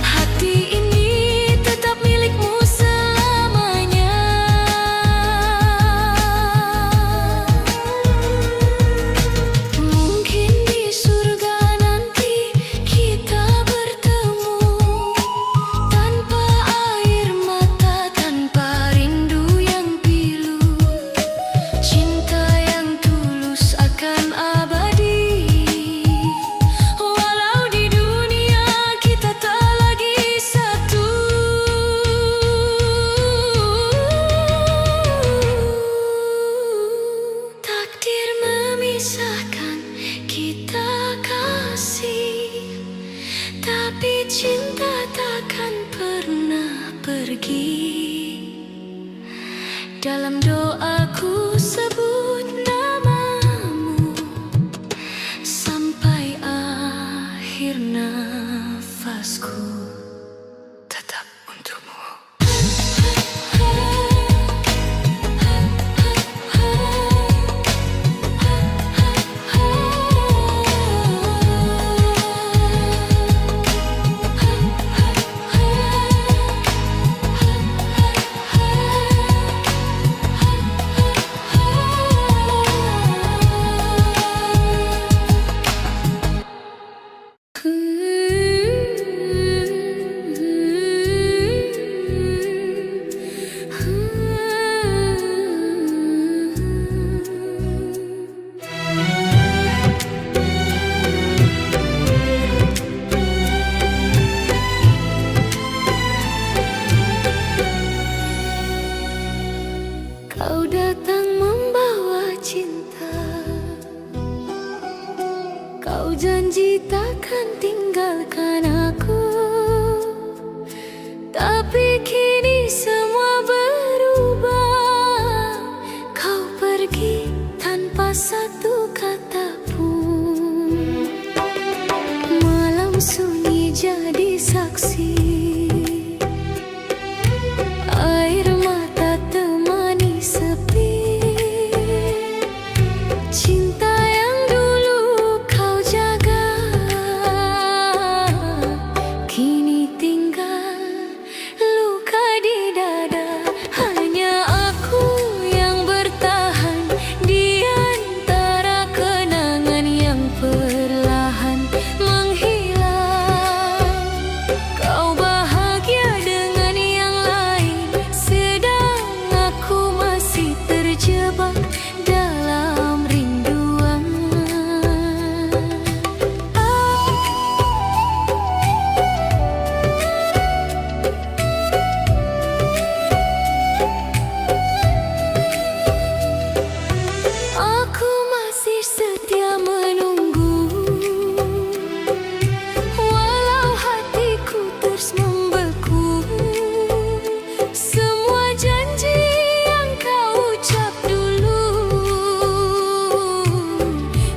hati ini tetap milikmu selamanya. Mungkin di surga nanti kita bertemu, tanpa air mata, tanpa rindu yang pilu. Cinta yang tulus akan abadi, walau di dunia kita tak lagi satu. Takdir memisahkan kita kasih, tapi cinta takkan pernah pergi. Dalam doaku sebut namamu sampai akhir nafasku, tetap untukmu. Kau janji takkan tinggalkan aku, tapi kini semua berubah. Kau pergi tanpa satu kata pun. Malam sunyi jadi saksi, air mata temani sepi. Cinta yang dulu kau jaga, kini tinggal luka di dada. Hanya aku yang bertahan di antara kenangan yang perlahan menghilang. Kau bahagia dengan yang lain, sedang aku masih terjebak dalam rinduan. Aku masih setia menunggu, walau hatiku terus membeku. Semua janji yang kau ucap dulu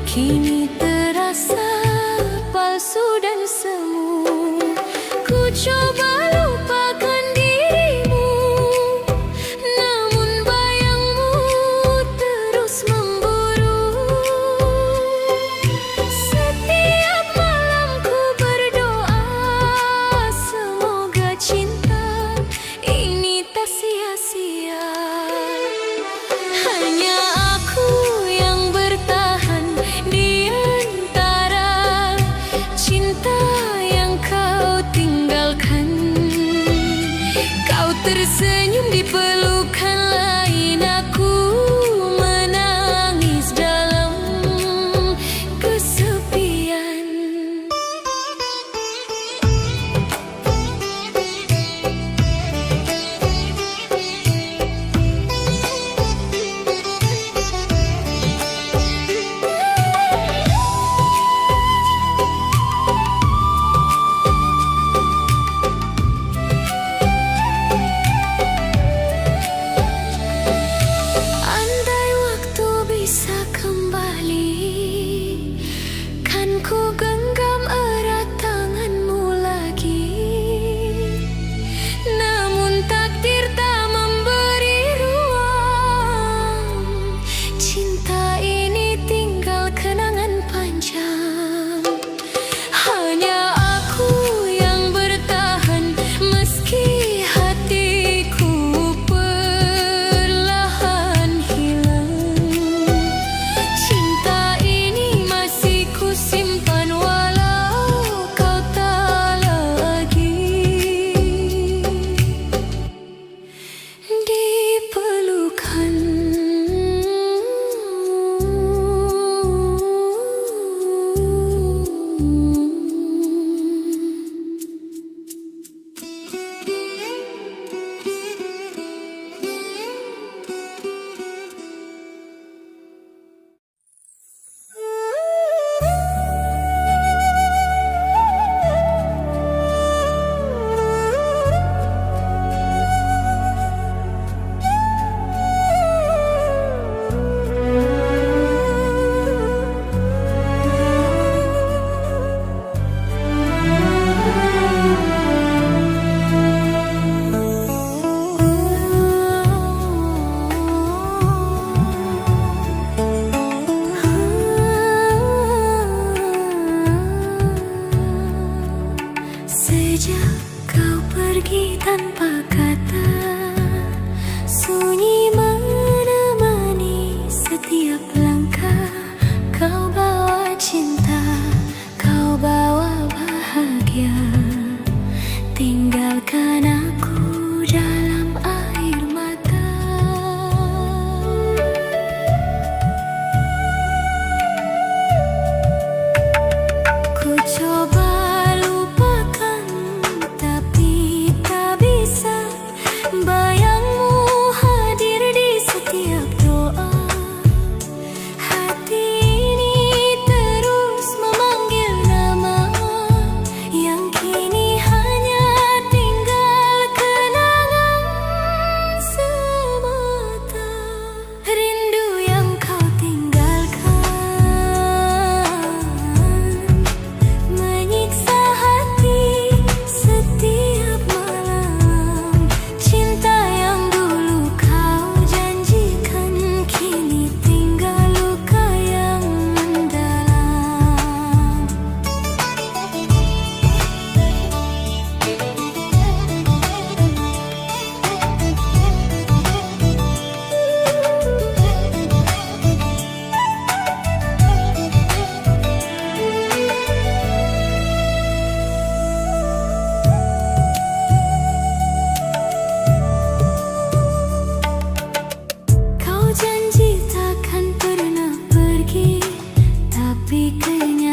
kini terasa palsu dan semu. Ku coba lupakan dirimu, namun bayangmu terus memburu. Setiap malam ku berdoa, semoga cinta ini tak sia-sia. Hanya aku yang bertahan di antara cinta yang kau tinggalkan. Kau tersenyum di pelukan lain, aku menangis dalam kesepian. Andai waktu bisa kembali, kan ku genggam erat tanganmu lagi. Namun takdir tak memberi ruang, cinta ini tinggal kenangan panjang. Hanya aku yang bertahan meski hatiku perlahan hilang. Cinta ini masih ku simpan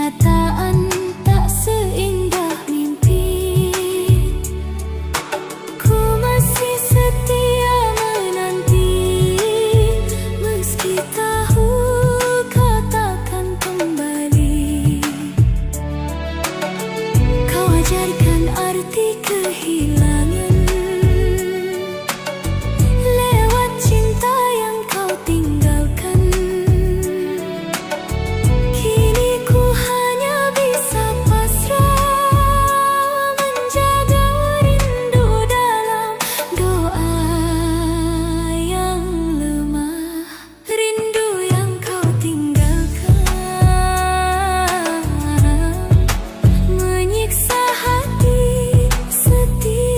kenyataan tak seindah mimpi. Ku masih setia menanti, meski tahu kau takkan kembali. Kau ajarkan arti kehilangan lewat cinta yang kau tinggalkan. Kini ku hanya bisa pasrah, menjaga rindu dalam doa yang lemah. Rindu yang kau tinggalkan menyiksa hati setiap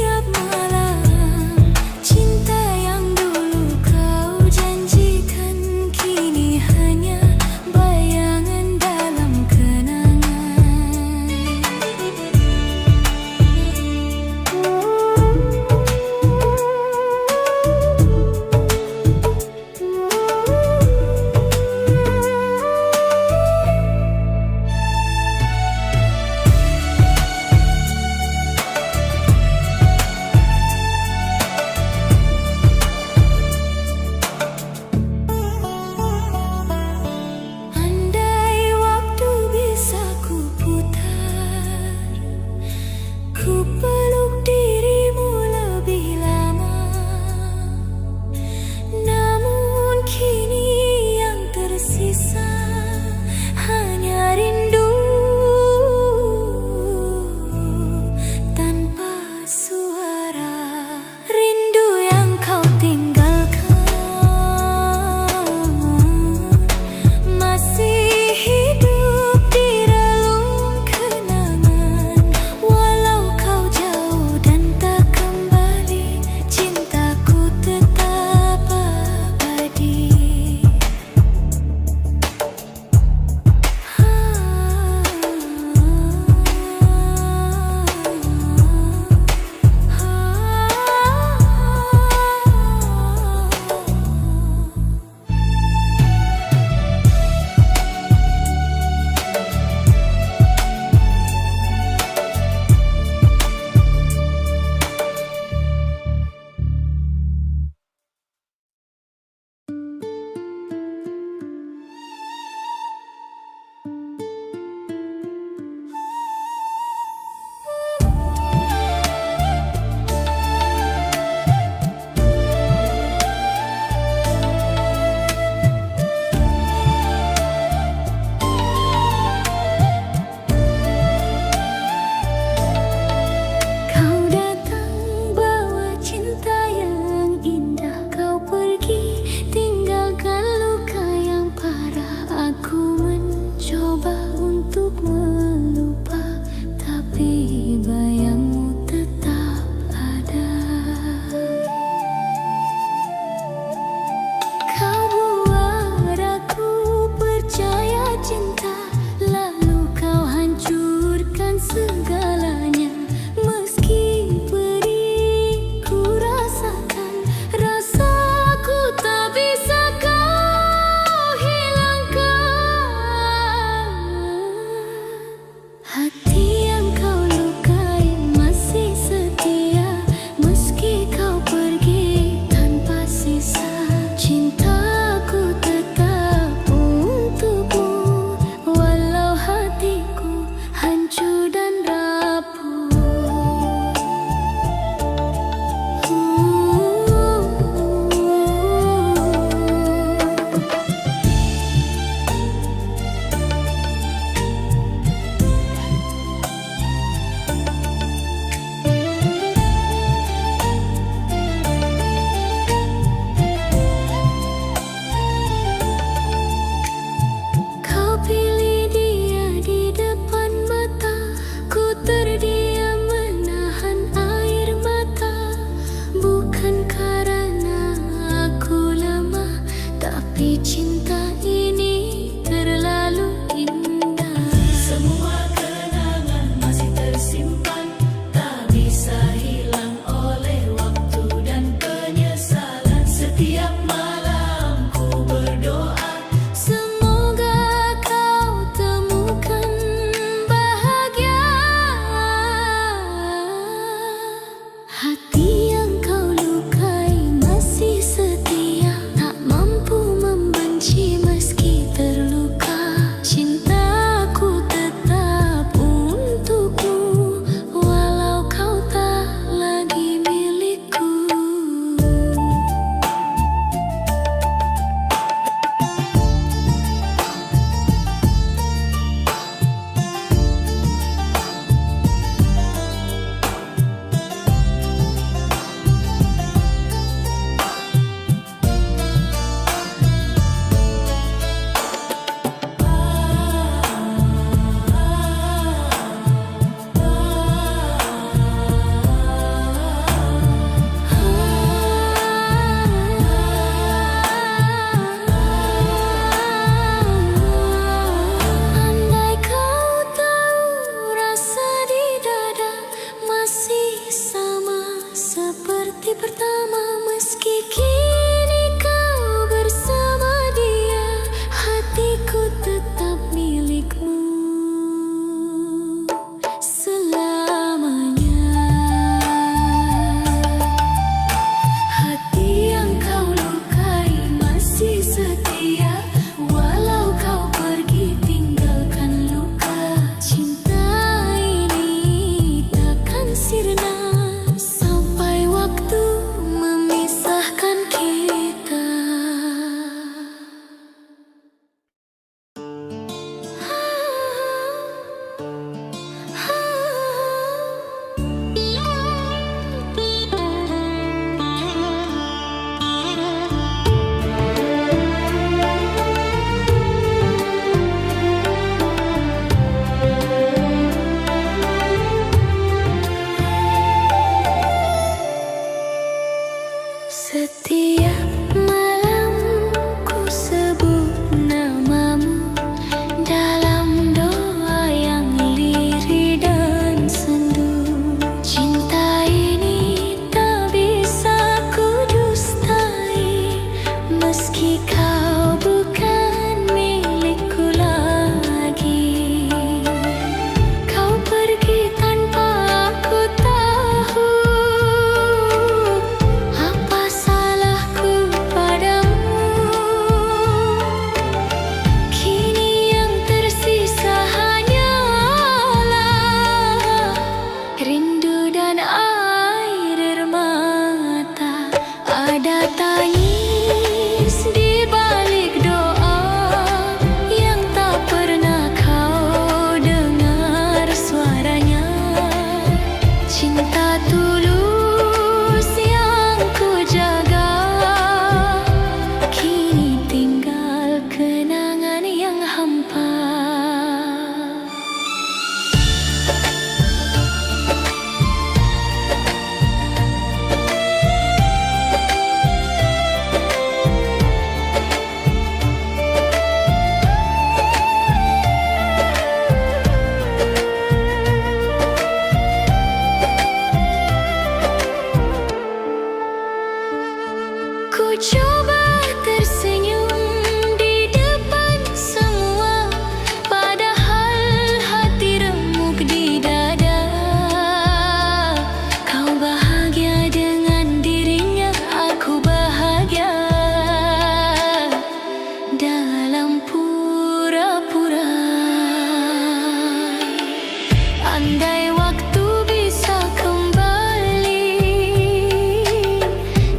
Andai waktu bisa kembali,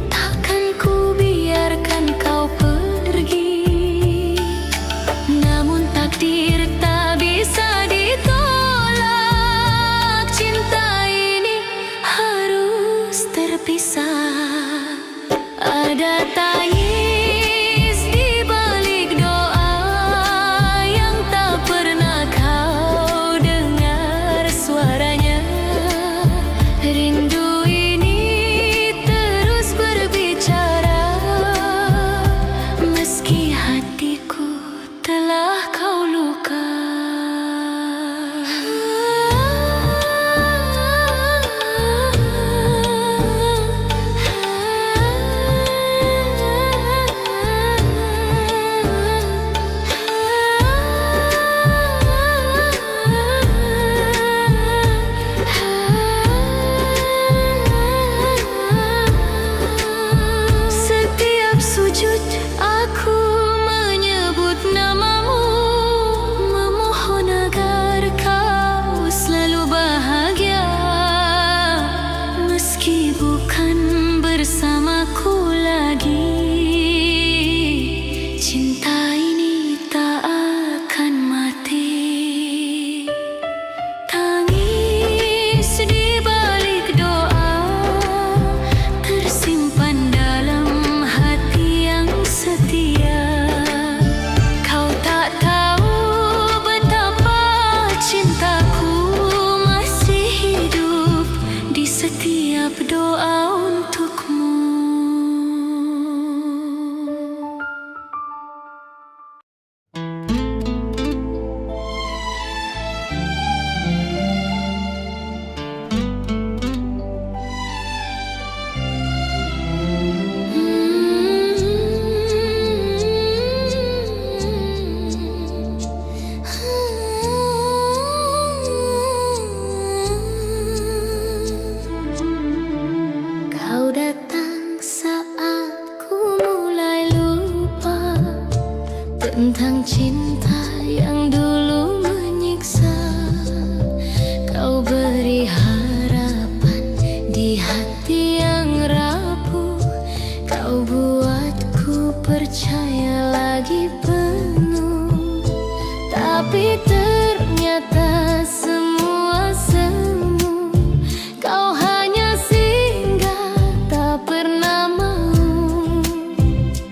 takkan ku biarkan kau pergi. Namun takdir tak bisa ditolak, cinta ini harus terpisah. Ada tangis di balik doa yang tak pernah kau dengar suaranya. Rindu ini terus berbicara, meski hatiku telah kau luka. Setiap sujud aku menyebut namamu, memohon agar kau selalu bahagia. Meski bukan bersamaku lagi, cinta ini tak akan mati. Tangis di balik doa tersimpan dalam hati yang setia. Kau tak tahu betapa cintaku masih hidup di setiap doa untukmu. Kau datang saat ku mulai lupa tentang cinta yang dulu menyiksa. Kau beri harapan di hati yang rapuh, kau buatku percaya lagi penuh. Tapi ternyata semua semu, kau hanya singgah tak pernah mau.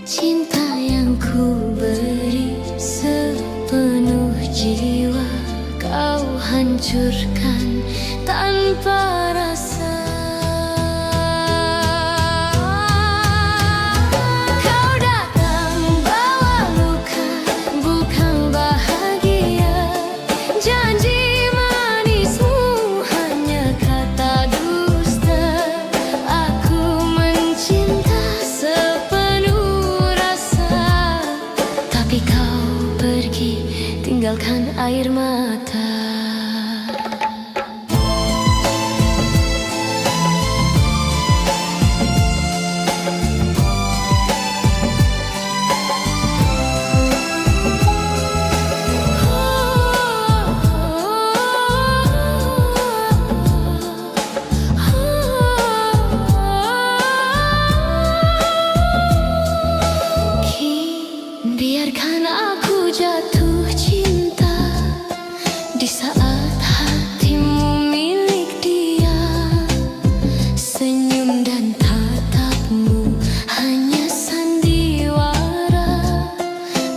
Cinta yang ku beri sepenuh jiwa, kau hancurkan tanpa rasa. Kau datang bawa luka, bukan bahagia. Janji manismu hanya kata dusta. Aku mencinta sepenuh rasa, tapi kau pergi tinggalkan air mata. Biarkan aku jatuh cinta di saat hatimu milik dia. Senyum dan tatapmu hanya sandiwara,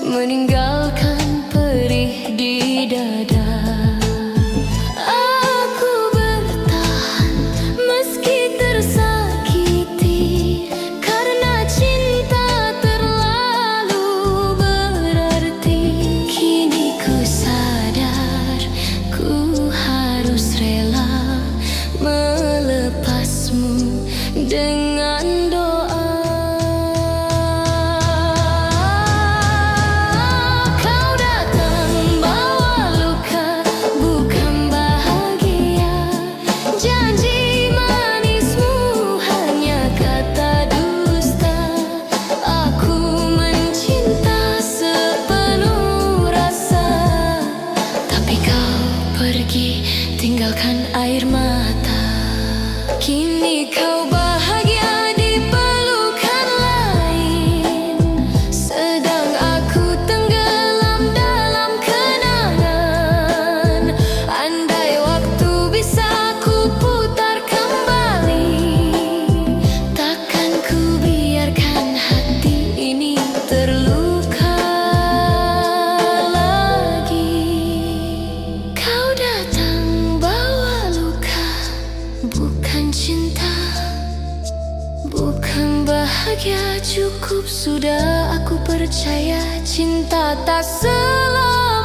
meninggalkan perih di dada. Aku bertahan meski tersakiti, karena cinta terlalu berarti. Kini ku sadar ku harus rela melepasmu dengan doa. Kau datang bawa luka, bukan bahagia. Janji manismu hanya kata dusta. Aku mencinta sepenuh rasa, tapi kau pergi tinggalkan air mata. Kini kau bahagia di pelukan lain, sedang aku tenggelam dalam kenangan. Andai waktu bisa ku putar kembali, takkan ku biarkan hati ini terluka lagi. Kau datang bawa luka, bukan cinta, bukan bahagia. Cukup sudah, aku percaya cinta tak selamanya.